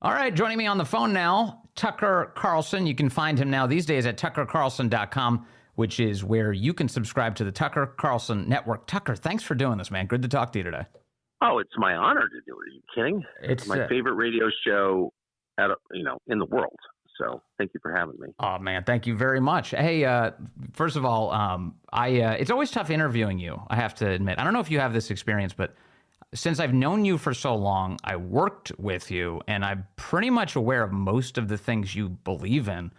All right, joining me on the phone now, Tucker Carlson. You can find him now these days at tuckercarlson.com, which is where you can subscribe to the Tucker Carlson Network. Tucker, thanks for doing this, man. Good to talk to you today. Oh, it's my honor to do it. Are you kidding? It's my favorite radio show in the world. So thank you for having me. Oh, man, thank you very much. Hey, first of all, it's always tough interviewing you, I have to admit. I don't know if you have this experience, but since I've known you for so long, I worked with you, and I'm pretty much aware of most of the things you believe in.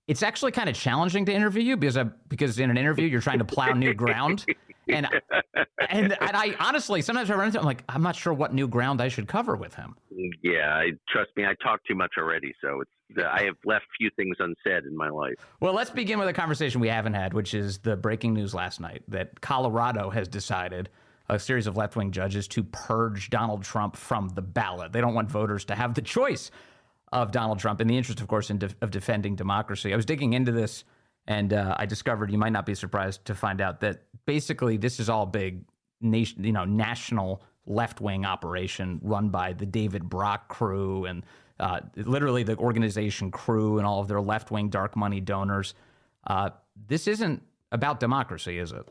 It's actually kind of challenging to interview you because in an interview, you're trying to plow new ground. And I honestly, sometimes I run into, I'm like, I'm not sure what new ground I should cover with him. Yeah, trust me, I talk too much already. So I have left few things unsaid in my life. Well, let's begin with a conversation we haven't had, which is the breaking news last night that Colorado has decided, a series of left-wing judges, to purge Donald Trump from the ballot. They don't want voters to have the choice of Donald Trump in the interest, of course, of defending democracy. I was digging into this, and I discovered, you might not be surprised to find out, that basically this is all big national left-wing operation run by the David Brock crew and literally the organization crew and all of their left-wing dark money donors. This isn't about democracy, is it?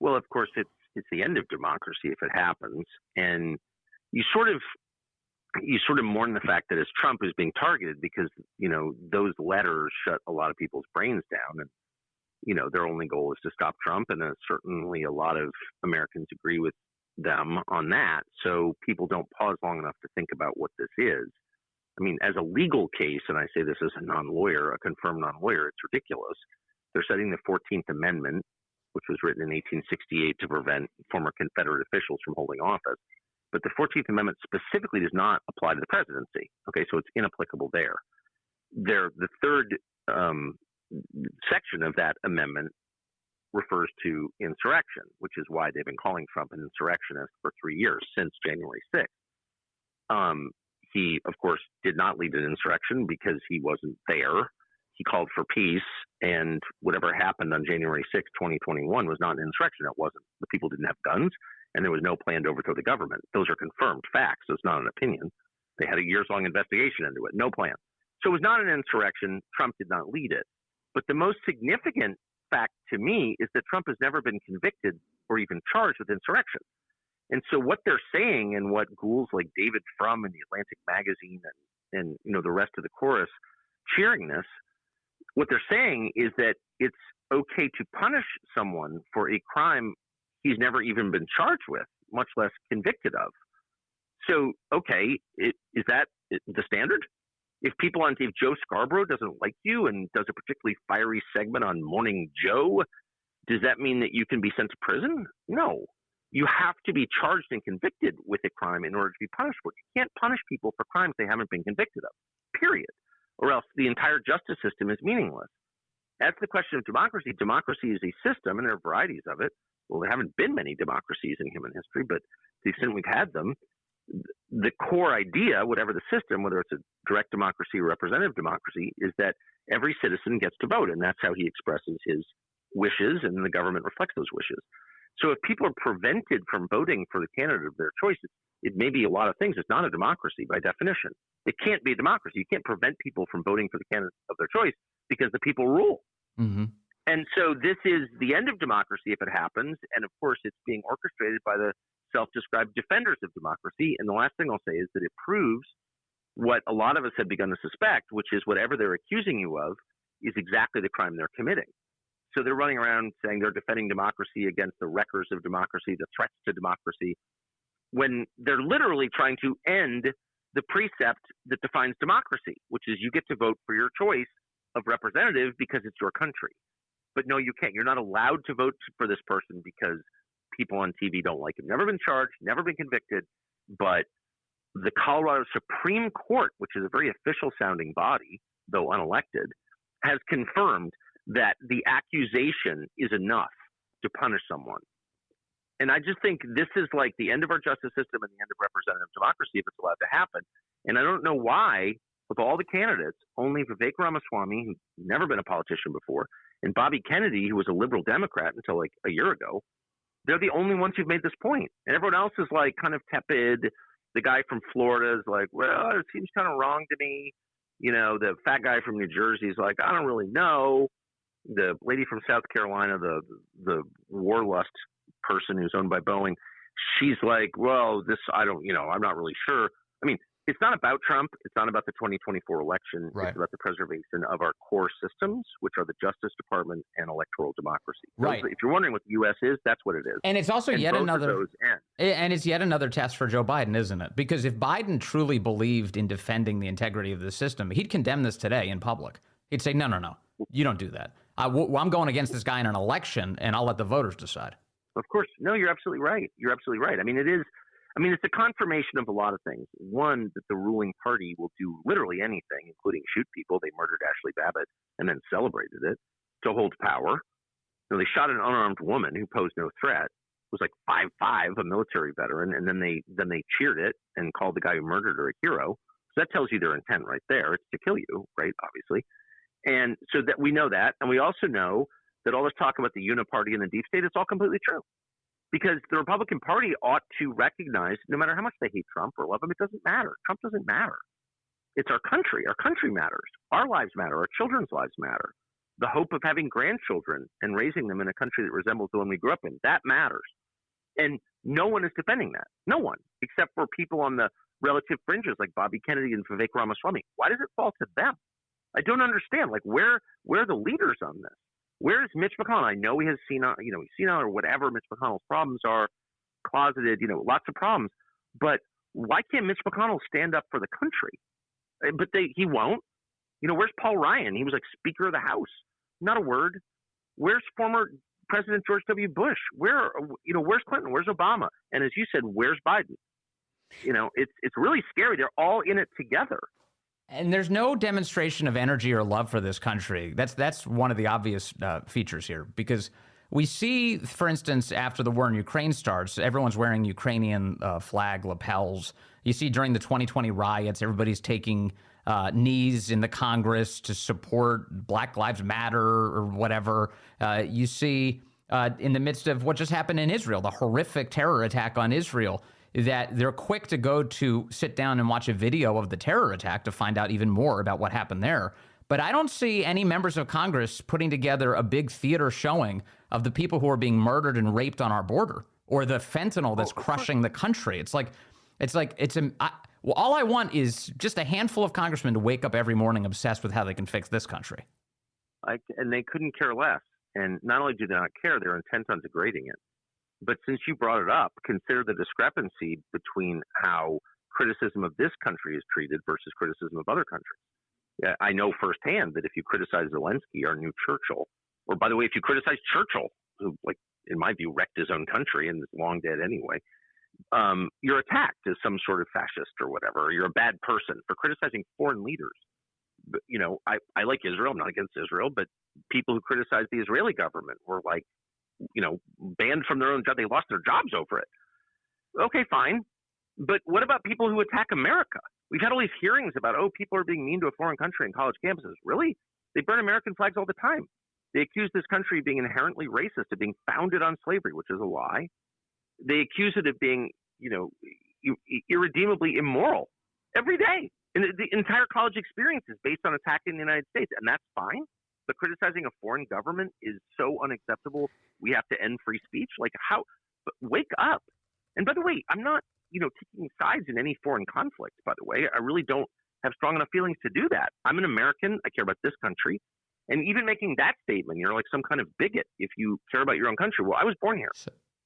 Well, of course, it's the end of democracy if it happens, and you sort of mourn the fact that as Trump is being targeted because those letters shut a lot of people's brains down, and their only goal is to stop Trump, and certainly a lot of Americans agree with them on that. So people don't pause long enough to think about what this is. I mean, as a legal case, and I say this as a non-lawyer, a confirmed non-lawyer, it's ridiculous. They're citing the 14th Amendment, which was written in 1868 to prevent former Confederate officials from holding office. But the 14th Amendment specifically does not apply to the presidency. Okay, so it's inapplicable there. The third section of that amendment refers to insurrection, which is why they've been calling Trump an insurrectionist for 3 years, since January 6th. He, of course, did not lead an insurrection because he wasn't there. He called for peace, and whatever happened on January 6th, 2021 was not an insurrection. It wasn't. The people didn't have guns, and there was no plan to overthrow the government. Those are confirmed facts. So it's not an opinion. They had a years-long investigation into it. No plan. So it was not an insurrection. Trump did not lead it. But the most significant fact to me is that Trump has never been convicted or even charged with insurrection. And so what they're saying, and what ghouls like David Frum and the Atlantic magazine and the rest of the chorus cheering this, what they're saying is that it's okay to punish someone for a crime he's never even been charged with, much less convicted of. So, okay, is that the standard? If Joe Scarborough doesn't like you and does a particularly fiery segment on Morning Joe, does that mean that you can be sent to prison? No. You have to be charged and convicted with a crime in order to be punished for it. You can't punish people for crimes they haven't been convicted of, period. Or else the entire justice system is meaningless. That's the question of democracy. Democracy is a system, and there are varieties of it. Well, there haven't been many democracies in human history, but to the extent we've had them, the core idea, whatever the system, whether it's a direct democracy or representative democracy, is that every citizen gets to vote, and that's how he expresses his wishes, and the government reflects those wishes. So if people are prevented from voting for the candidate of their choice, it may be a lot of things. It's not a democracy by definition. It can't be a democracy. You can't prevent people from voting for the candidate of their choice because the people rule. Mm-hmm. And so this is the end of democracy if it happens. And of course, it's being orchestrated by the self-described defenders of democracy. And the last thing I'll say is that it proves what a lot of us have begun to suspect, which is whatever they're accusing you of is exactly the crime they're committing. So they're running around saying they're defending democracy against the wreckers of democracy, the threats to democracy, when they're literally trying to end the precept that defines democracy, which is you get to vote for your choice of representative because it's your country. But no, you can't. You're not allowed to vote for this person because people on TV don't like him. Never been charged, never been convicted, but the Colorado Supreme Court, which is a very official sounding body, though unelected, has confirmed that the accusation is enough to punish someone. And I just think this is like the end of our justice system and the end of representative democracy if it's allowed to happen. And I don't know why, with all the candidates, only Vivek Ramaswamy, who's never been a politician before, and Bobby Kennedy, who was a liberal Democrat until like a year ago, they're the only ones who've made this point. And everyone else is like kind of tepid The guy from Florida is like, well, it seems kind of wrong to me. The fat guy from New Jersey is like, I don't really know. The lady from South Carolina, the warlust person who's owned by Boeing, she's like, well, I'm not really sure. I mean, it's not about Trump. It's not about the 2024 election. Right. It's about the preservation of our core systems, which are the Justice Department and electoral democracy. Right. If you're wondering what the U.S. is, that's what it is. And it's also yet another test for Joe Biden, isn't it? Because if Biden truly believed in defending the integrity of the system, he'd condemn this today in public. He'd say, no, you don't do that. I'm going against this guy in an election, and I'll let the voters decide. Of course. No, you're absolutely right. I mean, it's a confirmation of a lot of things. One, that the ruling party will do literally anything, including shoot people. They murdered Ashley Babbitt and then celebrated it to hold power. They shot an unarmed woman who posed no threat. Was like 5'5", a military veteran, and then they cheered it and called the guy who murdered her a hero. So that tells you their intent right there. It's to kill you, right? Obviously. And so that we know that, and we also know that all this talk about the uniparty and the deep state, it's all completely true. Because the Republican Party ought to recognize, no matter how much they hate Trump or love him, it doesn't matter. Trump doesn't matter. It's our country. Our country matters. Our lives matter. Our children's lives matter. The hope of having grandchildren and raising them in a country that resembles the one we grew up in, that matters. And no one is defending that. No one, except for people on the relative fringes like Bobby Kennedy and Vivek Ramaswamy. Why does it fall to them? I don't understand. Like, where are the leaders on this? Where is Mitch McConnell? I know he has senile or whatever Mitch McConnell's problems are, closeted, lots of problems. But why can't Mitch McConnell stand up for the country? But he won't. Where's Paul Ryan? He was like Speaker of the House. Not a word. Where's former President George W. Bush? Where's Clinton? Where's Obama? And as you said, where's Biden? It's really scary. They're all in it together. And there's no demonstration of energy or love for this country. That's one of the obvious features here, because we see, for instance, after the war in Ukraine starts, everyone's wearing Ukrainian flag lapels. You see during the 2020 riots, everybody's taking knees in the Congress to support Black Lives Matter or whatever. You see in the midst of what just happened in Israel, the horrific terror attack on Israel, that they're quick to go to sit down and watch a video of the terror attack to find out even more about what happened there. But I don't see any members of Congress putting together a big theater showing of the people who are being murdered and raped on our border, or the fentanyl that's crushing the country. All I want is just a handful of congressmen to wake up every morning obsessed with how they can fix this country. And they couldn't care less. And not only do they not care, they're intent on degrading it. But since you brought it up, consider the discrepancy between how criticism of this country is treated versus criticism of other countries. Yeah, I know firsthand that if you criticize Zelensky, our new Churchill, or by the way, if you criticize Churchill, who, like, in my view, wrecked his own country and is long dead anyway, you're attacked as some sort of fascist or whatever, or you're a bad person for criticizing foreign leaders. But, I like Israel. I'm not against Israel, but people who criticize the Israeli government were like, banned from their own job. They lost their jobs over it. Okay, fine. But what about people who attack America? We've had all these hearings about, people are being mean to a foreign country in college campuses. Really? They burn American flags all the time. They accuse this country of being inherently racist, of being founded on slavery, which is a lie. They accuse it of being, irredeemably immoral every day. And the entire college experience is based on attacking the United States, and that's fine. But criticizing a foreign government is so unacceptable. We have to end free speech. Like, how? But wake up. And by the way, I'm not, taking sides in any foreign conflict, by the way. I really don't have strong enough feelings to do that. I'm an American. I care about this country. And even making that statement, you're like some kind of bigot if you care about your own country. Well, I was born here,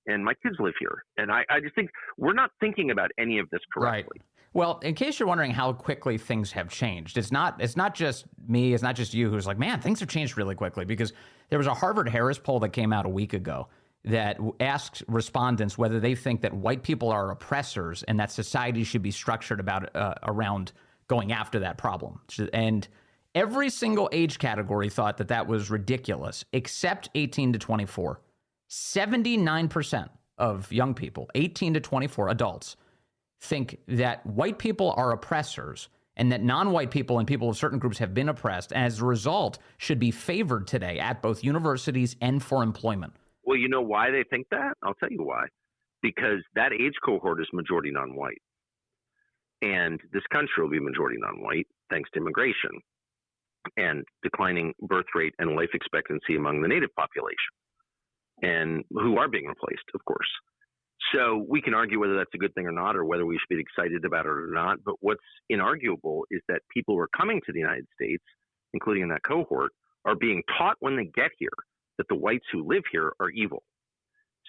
and my kids live here. And I just think we're not thinking about any of this correctly. Right. Well, in case you're wondering how quickly things have changed, it's not just me, it's not just you who's like, man, things have changed really quickly, because there was a Harvard-Harris poll that came out a week ago that asked respondents whether they think that white people are oppressors and that society should be structured around going after that problem. And every single age category thought that that was ridiculous, except 18 to 24. 79% of young people, 18 to 24 adults, think that white people are oppressors and that non-white people and people of certain groups have been oppressed, and as a result should be favored today at both universities and for employment. Well, you know why they think that? I'll tell you why. Because that age cohort is majority non-white. And this country will be majority non-white thanks to immigration and declining birth rate and life expectancy among the native population, and who are being replaced, of course. So we can argue whether that's a good thing or not, or whether we should be excited about it or not. But what's inarguable is that people who are coming to the United States, including in that cohort, are being taught when they get here that the whites who live here are evil.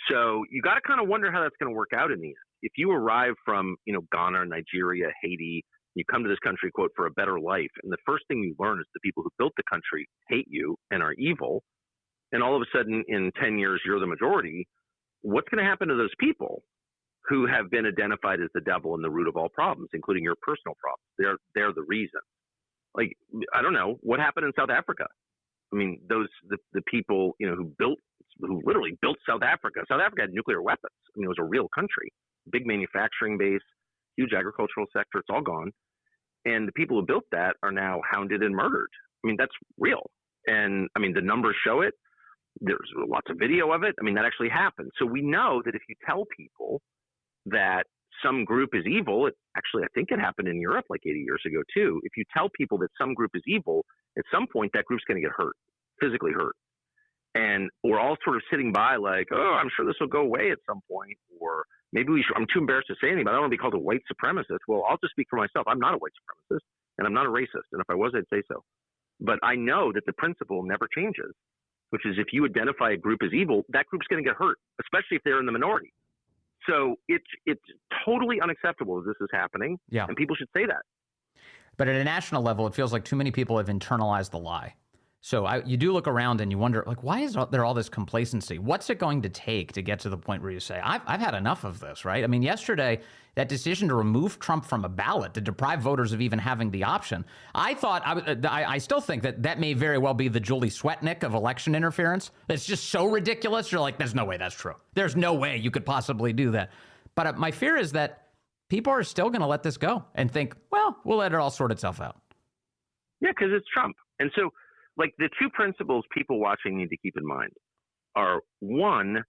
So you got to kind of wonder how that's going to work out in the end. If you arrive from, Ghana, Nigeria, Haiti, you come to this country, quote, for a better life, and the first thing you learn is the people who built the country hate you and are evil, and all of a sudden in 10 years you're the majority, what's going to happen to those people who have been identified as the devil and the root of all problems, including your personal problems? They're the reason. Like, I don't know, what happened in South Africa? I mean, the people, who literally built South Africa. South Africa had nuclear weapons. I mean, it was a real country, big manufacturing base, huge agricultural sector. It's all gone. And the people who built that are now hounded and murdered. I mean, that's real. And I mean, the numbers show it. There's lots of video of it. I mean, that actually happened. So we know that if you tell people that some group is evil, I think it happened in Europe like 80 years ago too. If you tell people that some group is evil, at some point that group's going to get hurt, physically hurt. And we're all sort of sitting by like, oh, I'm sure this will go away at some point. Or maybe I'm too embarrassed to say anything, but I don't want to be called a white supremacist. Well, I'll just speak for myself. I'm not a white supremacist, and I'm not a racist. And if I was, I'd say so. But I know that the principle never changes, which is if you identify a group as evil, that group's going to get hurt, especially if they're in the minority. So it's totally unacceptable that this is happening, and people should say that. But at a national level, it feels like too many people have internalized the lie. So you do look around and you wonder, like, why is there all this complacency? What's it going to take to get to the point where you say, I've had enough of this, right? I mean, yesterday, that decision to remove Trump from a ballot, to deprive voters of even having the option, I still think that may very well be the Julie Swetnick of election interference. It's just so ridiculous. You're like, there's no way that's true. There's no way you could possibly do that. But my fear is that people are still going to let this go and think, well, we'll let it all sort itself out. Yeah, because it's Trump. And so, like, the two principles people watching need to keep in mind are, one,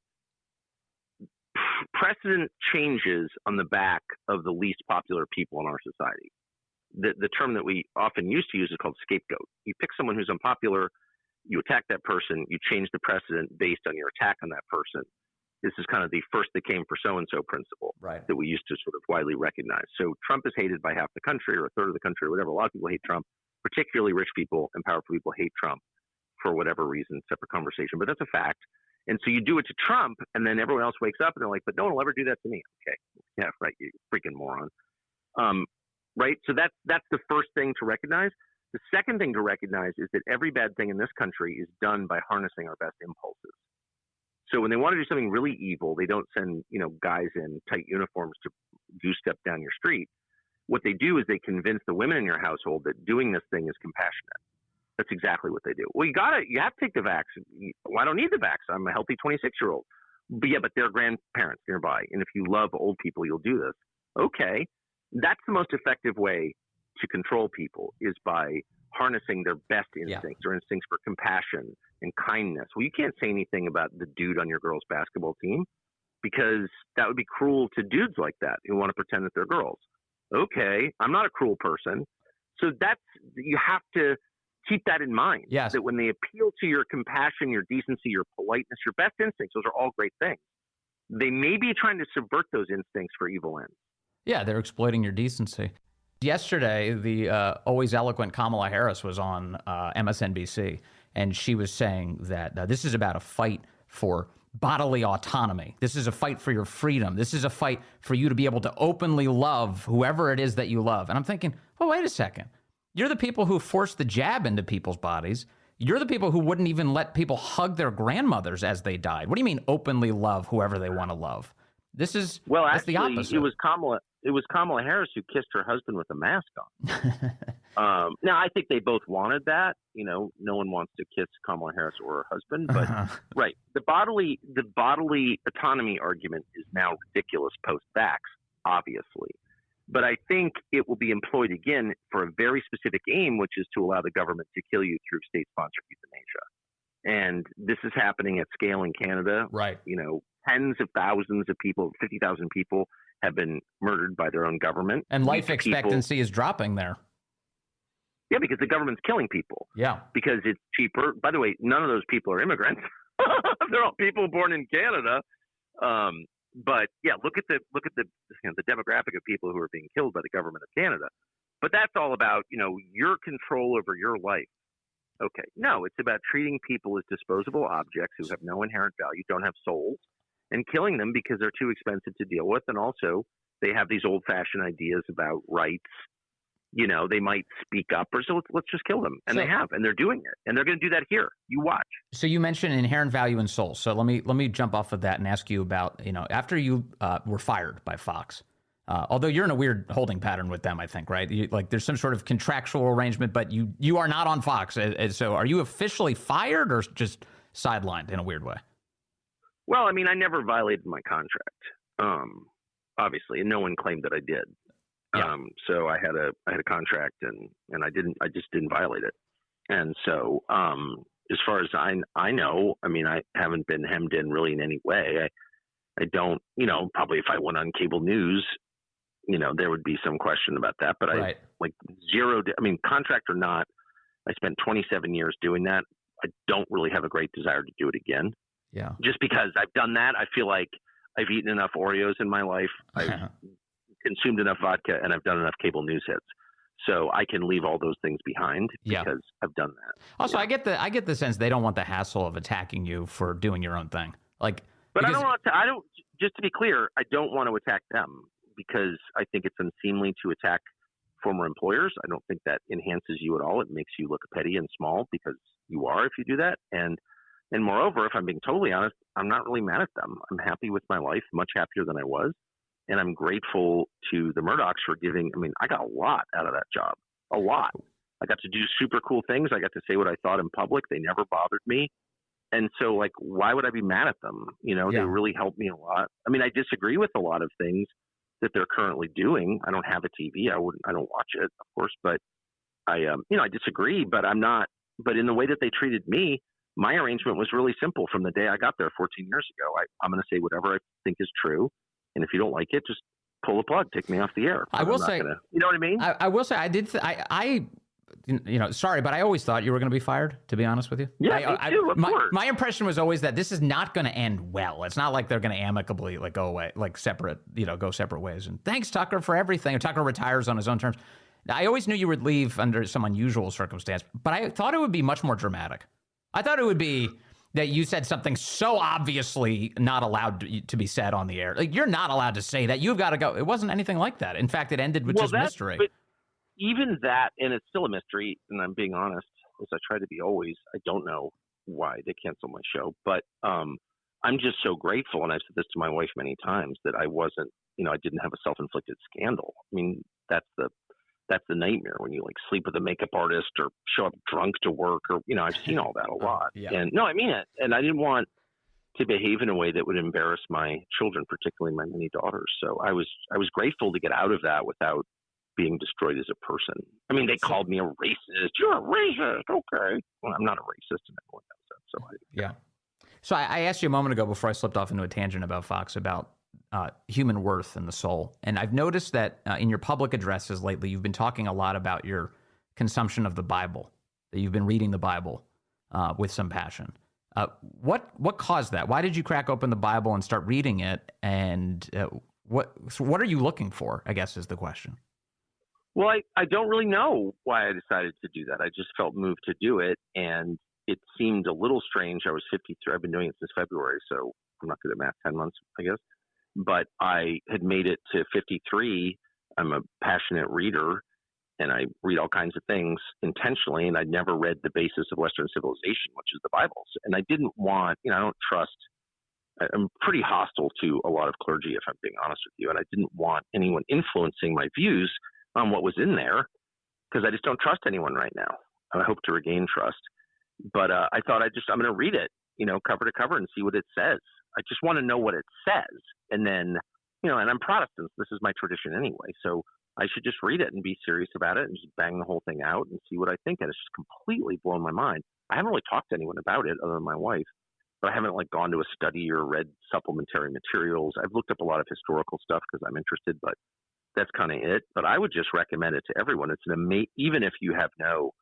precedent changes on the back of the least popular people in our society. The term that we often used to use is called scapegoat. You pick someone who's unpopular, you attack that person, you change the precedent based on your attack on that person. This is kind of the first that came for so-and-so principle, right, that we used to sort of widely recognize. So Trump is hated by half the country or a third of the country or whatever. A lot of people hate Trump. Particularly rich people and powerful people hate Trump for whatever reason, separate conversation, but that's a fact. And so you do it to Trump, and then everyone else wakes up and they're like, but no one will ever do that to me. Okay. Yeah, right. You freaking moron. Right. So that's the first thing to recognize. The second thing to recognize is that every bad thing in this country is done by harnessing our best impulses. So when they want to do something really evil, they don't send, guys in tight uniforms to goose-step down your street. What they do is they convince the women in your household that doing this thing is compassionate. That's exactly what they do. Well, you have to take the vaccine. Well, I don't need the vaccine. I'm a healthy 26-year-old. But yeah, but there are grandparents nearby. And if you love old people, you'll do this. Okay. That's the most effective way to control people, is by harnessing their best instincts, or instincts for compassion and kindness. Well, you can't say anything about the dude on your girls' basketball team, because that would be cruel to dudes like that who want to pretend that they're girls. Okay, I'm not a cruel person. So you have to keep that in mind. Yes. That when they appeal to your compassion, your decency, your politeness, your best instincts, those are all great things. They may be trying to subvert those instincts for evil ends. Yeah, they're exploiting your decency. Yesterday, the always eloquent Kamala Harris was on MSNBC, and she was saying that this is about a fight for bodily autonomy. This is a fight for your freedom. This is a fight for you to be able to openly love whoever it is that you love. And I'm thinking, well, wait a second. You're the people who forced the jab into people's bodies. You're the people who wouldn't even let people hug their grandmothers as they died. What do you mean openly love whoever they want to love? This is the opposite. It was Kamala Harris who kissed her husband with a mask on. Now, I think they both wanted that. No one wants to kiss Kamala Harris or her husband. But right, the bodily autonomy argument is now ridiculous post-vax, obviously. But I think it will be employed again for a very specific aim, which is to allow the government to kill you through state-sponsored euthanasia. And this is happening at scale in Canada. Right. Tens of thousands of people, 50,000 people have been murdered by their own government. And life expectancy is dropping there. Yeah, because the government's killing people. Yeah. Because it's cheaper. By the way, none of those people are immigrants. They're all people born in Canada. But yeah, look at the demographic of people who are being killed by the government of Canada. But that's all about, your control over your life. Okay. No, it's about treating people as disposable objects who have no inherent value, don't have souls, and killing them because they're too expensive to deal with. And also they have these old-fashioned ideas about rights. They might speak up, or so let's just kill them. And they have, and they're doing it. And they're going to do that here. You watch. So you mentioned inherent value in souls. So let me jump off of that and ask you about, after you were fired by Fox, although you're in a weird holding pattern with them, I think, right? There's some sort of contractual arrangement, but you are not on Fox. So are you officially fired or just sidelined in a weird way? Well, I mean, I never violated my contract, obviously, and no one claimed that I did. Yeah. So I had a contract and I just didn't violate it. And so, as far as I know, I mean, I haven't been hemmed in really in any way. I don't, probably if I went on cable news, there would be some question about that, but right. Contract or not, I spent 27 years doing that. I don't really have a great desire to do it again. Yeah. Just because I've done that, I feel like I've eaten enough Oreos in my life. I've consumed enough vodka, and I've done enough cable news hits, so I can leave all those things behind because I've done that. Also, I get the sense they don't want the hassle of attacking you for doing your own thing. But I don't. Just to be clear, I don't want to attack them because I think it's unseemly to attack former employers. I don't think that enhances you at all. It makes you look petty and small because you are if you do that. And moreover, if I'm being totally honest, I'm not really mad at them. I'm happy with my life, much happier than I was. And I'm grateful to the Murdochs for giving. I mean, I got a lot out of that job. A lot. I got to do super cool things. I got to say what I thought in public. They never bothered me. And so, why would I be mad at them? They really helped me a lot. I mean, I disagree with a lot of things that they're currently doing. I don't have a TV. I don't watch it, of course. But I disagree. But I'm not. But in the way that they treated me, my arrangement was really simple from the day I got there 14 years ago. I'm going to say whatever I think is true. And if you don't like it, just pull the plug, take me off the air. I will say, you know what I mean? I will say, I did. Sorry, but I always thought you were going to be fired. To be honest with you, yeah, me too, of course. My impression was always that this is not going to end well. It's not like they're going to amicably go away, separate, go separate ways. And thanks, Tucker, for everything. Tucker retires on his own terms. I always knew you would leave under some unusual circumstance, but I thought it would be much more dramatic. I thought it would be that you said something so obviously not allowed to be said on the air. You're not allowed to say that. You've got to go. It wasn't anything like that. In fact, it ended with just mystery. But even that, and it's still a mystery, and I'm being honest, as I try to be always, I don't know why they canceled my show. But I'm just so grateful, and I've said this to my wife many times, that I wasn't, I didn't have a self-inflicted scandal. I mean, that's the nightmare when you sleep with a makeup artist or show up drunk to work, or I've seen all that a lot. Yeah. And no, I mean it. And I didn't want to behave in a way that would embarrass my children, particularly my many daughters. So I was grateful to get out of that without being destroyed as a person. I mean, they called me a racist. You're a racist, okay? Well, I'm not a racist, and everyone knows that. So yeah. So I asked you a moment ago before I slipped off into a tangent about Fox about human worth and the soul. And I've noticed that in your public addresses lately, you've been talking a lot about your consumption of the Bible, that you've been reading the Bible with some passion. What caused that? Why did you crack open the Bible and start reading it? And what are you looking for, I guess, is the question. Well, I don't really know why I decided to do that. I just felt moved to do it. And it seemed a little strange. I was 53. I've been doing it since February, so I'm not good at math, 10 months, I guess. But I had made it to 53. I'm a passionate reader, and I read all kinds of things intentionally, and I'd never read the basis of Western civilization, which is the Bible. And I didn't want, I don't trust, I'm pretty hostile to a lot of clergy, if I'm being honest with you, and I didn't want anyone influencing my views on what was in there, because I just don't trust anyone right now. I hope to regain trust. But I thought I'm going to read it, cover to cover and see what it says. I just want to know what it says. And then, and I'm Protestant. So this is my tradition anyway. So I should just read it and be serious about it and just bang the whole thing out and see what I think. And it's just completely blown my mind. I haven't really talked to anyone about it other than my wife. but I haven't like gone to a study or read supplementary materials. I've looked up a lot of historical stuff because I'm interested, but that's kind of it. But I would just recommend it to everyone. It's even if you have no,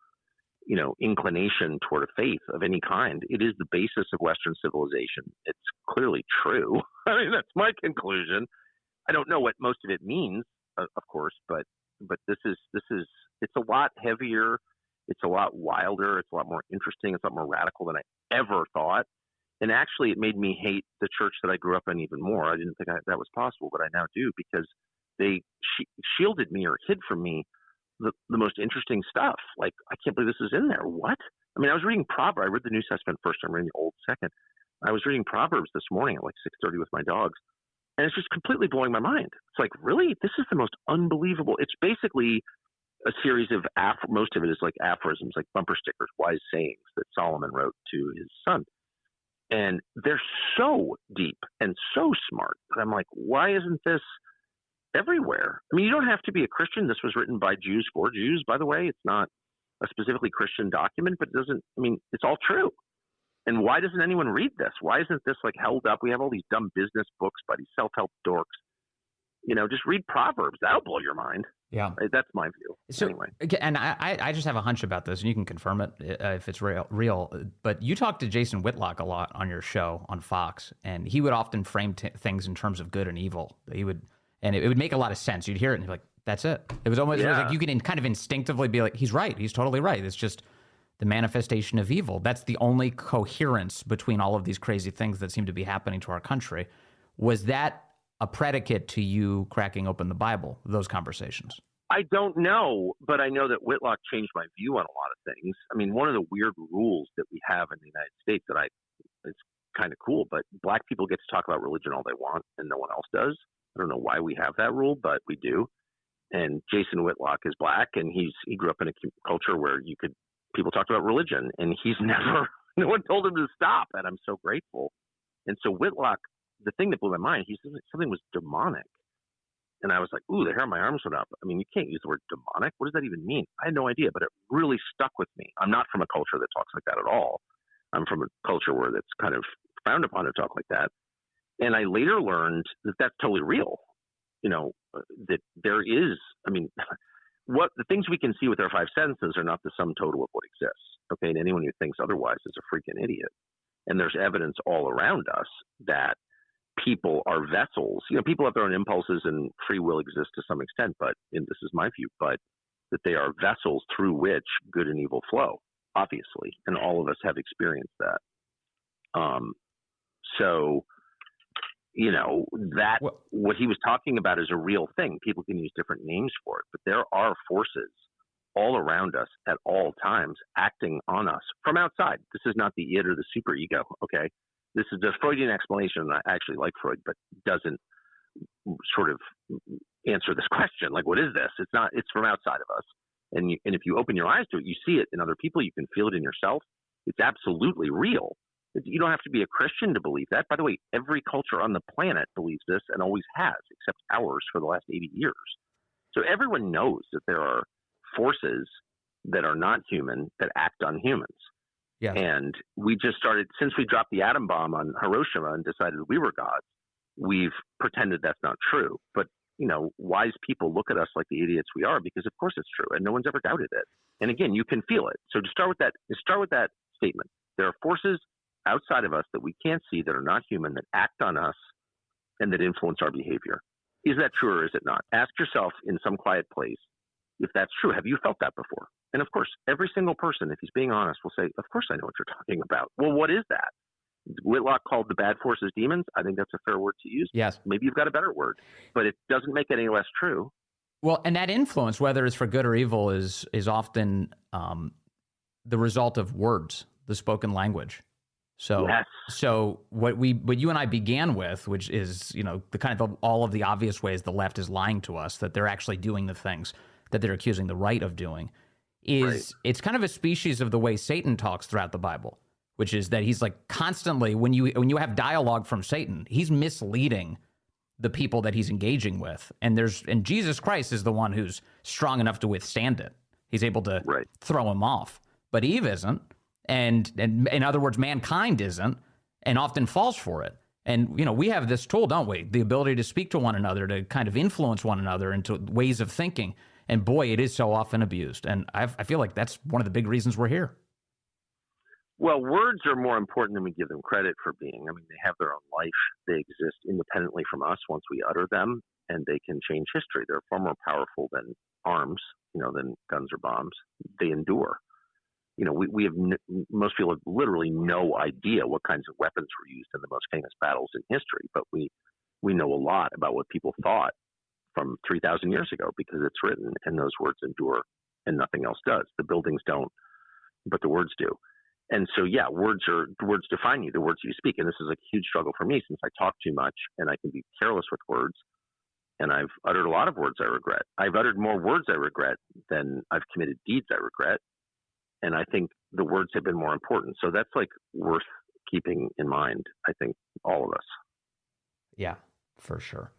inclination toward a faith of any kind, it is the basis of Western civilization. It's clearly true. I mean, that's my conclusion. I don't know what most of it means, of course, but this is it's a lot heavier. It's a lot wilder. It's a lot more interesting. It's a lot more radical than I ever thought. And actually, it made me hate the church that I grew up in even more. I didn't think that was possible, but I now do, because they shielded me or hid from me the most interesting stuff. Like, I can't believe this is in there. What? I mean, I was reading Proverbs. I read the New Testament first. I'm reading the Old second. I was reading Proverbs this morning at like 6:30 with my dogs, and it's just completely blowing my mind. It's like, really? This is the most unbelievable. It's basically a series of most of it is like aphorisms, like bumper stickers, wise sayings that Solomon wrote to his son. And they're so deep and so smart that I'm like, why isn't this everywhere? I mean, you don't have to be a Christian. This was written by Jews for Jews, by the way. It's not a specifically Christian document, but it's all true. And why doesn't anyone read this? Why isn't this like held up? We have all these dumb business books by these self-help dorks. Just read Proverbs. That'll blow your mind. Yeah. That's my view. So, anyway. And I just have a hunch about this, and you can confirm it if it's real. But you talked to Jason Whitlock a lot on your show on Fox, and he would often frame things in terms of good and evil. And it would make a lot of sense. You'd hear it and you're like, that's it. It was almost it was like you can kind of instinctively be like, he's right. He's totally right. It's just the manifestation of evil. That's the only coherence between all of these crazy things that seem to be happening to our country. Was that a predicate to you cracking open the Bible, those conversations? I don't know, but I know that Whitlock changed my view on a lot of things. I mean, one of the weird rules that we have in the United States it's kind of cool, but black people get to talk about religion all they want and no one else does. I don't know why we have that rule, but we do. And Jason Whitlock is black, and he grew up in a culture where people talked about religion, and no one told him to stop, and I'm so grateful. And so Whitlock, the thing that blew my mind, he said something was demonic. And I was like, ooh, the hair on my arms went up. I mean, you can't use the word demonic. What does that even mean? I had no idea, but it really stuck with me. I'm not from a culture that talks like that at all. I'm from a culture where that's kind of frowned upon to talk like that. And I later learned that that's totally real. That there is, what the things we can see with our five senses are not the sum total of what exists. Okay. And anyone who thinks otherwise is a freaking idiot. And there's evidence all around us that people are vessels. People have their own impulses and free will exists to some extent, and this is my view, but that they are vessels through which good and evil flow, obviously. And all of us have experienced that. That what he was talking about is a real thing. People can use different names for it, but there are forces all around us at all times acting on us from outside. This is not the id or the superego, okay? This is the Freudian explanation, and I actually like Freud, but doesn't sort of answer this question. Like, what is this? It's from outside of us. And if you open your eyes to it, you see it in other people. You can feel it in yourself. It's absolutely real. You don't have to be a Christian to believe that. By the way, every culture on the planet believes this and always has, except ours for the last 80 years. So everyone knows that there are forces that are not human that act on humans. Yeah. And we just started, since we dropped the atom bomb on Hiroshima and decided we were gods, we've pretended that's not true. But, wise people look at us like the idiots we are, because of course it's true, and no one's ever doubted it. And again, you can feel it. So to start with that statement, there are forces outside of us that we can't see, that are not human, that act on us and that influence our behavior. Is that true or is it not? Ask yourself in some quiet place if that's true. Have you felt that before? And of course, every single person, if he's being honest, will say, of course I know what you're talking about. Well, what is that? Whitlock called the bad forces demons. I think that's a fair word to use. Yes. Maybe you've got a better word, but it doesn't make it any less true. Well, and that influence, whether it's for good or evil, is often the result of words, the spoken language. So, yes. So what you and I began with, which is, the kind of all of the obvious ways the left is lying to us, that they're actually doing the things that they're accusing the right of doing, is It's kind of a species of the way Satan talks throughout the Bible, which is that he's like constantly, when you have dialogue from Satan, he's misleading the people that he's engaging with. And Jesus Christ is the one who's strong enough to withstand it. He's able to throw him off, but Eve isn't. And in other words, mankind isn't. and often falls for it. And, we have this tool, don't we? The ability to speak to one another, to kind of influence one another into ways of thinking. And boy, it is so often abused. And I feel like that's one of the big reasons we're here. Well, words are more important than we give them credit for being. I mean, they have their own life. They exist independently from us once we utter them, and they can change history. They're far more powerful than arms, than guns or bombs. They endure. We have most people have literally no idea what kinds of weapons were used in the most famous battles in history, but we know a lot about what people thought from 3,000 years ago because it's written, and those words endure, and nothing else does. The buildings don't, but the words do. And so, yeah, words define you, the words you speak. And this is a huge struggle for me since I talk too much and I can be careless with words. And I've uttered a lot of words I regret. I've uttered more words I regret than I've committed deeds I regret. And I think the words have been more important. So that's worth keeping in mind, I think, all of us. Yeah, for sure.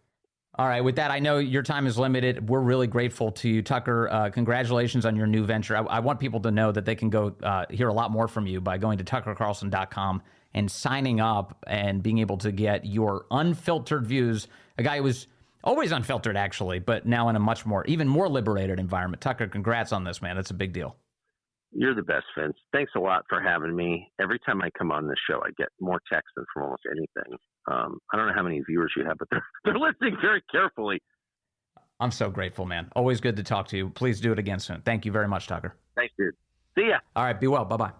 All right. With that, I know your time is limited. We're really grateful to you, Tucker. Congratulations on your new venture. I want people to know that they can go hear a lot more from you by going to tuckercarlson.com and signing up and being able to get your unfiltered views. A guy who was always unfiltered, actually, but now in a even more liberated environment. Tucker, congrats on this, man. That's a big deal. You're the best, Vince. Thanks a lot for having me. Every time I come on this show, I get more texts than from almost anything. I don't know how many viewers you have, but they're listening very carefully. I'm so grateful, man. Always good to talk to you. Please do it again soon. Thank you very much, Tucker. Thanks, dude. See ya. All right. Be well. Bye-bye.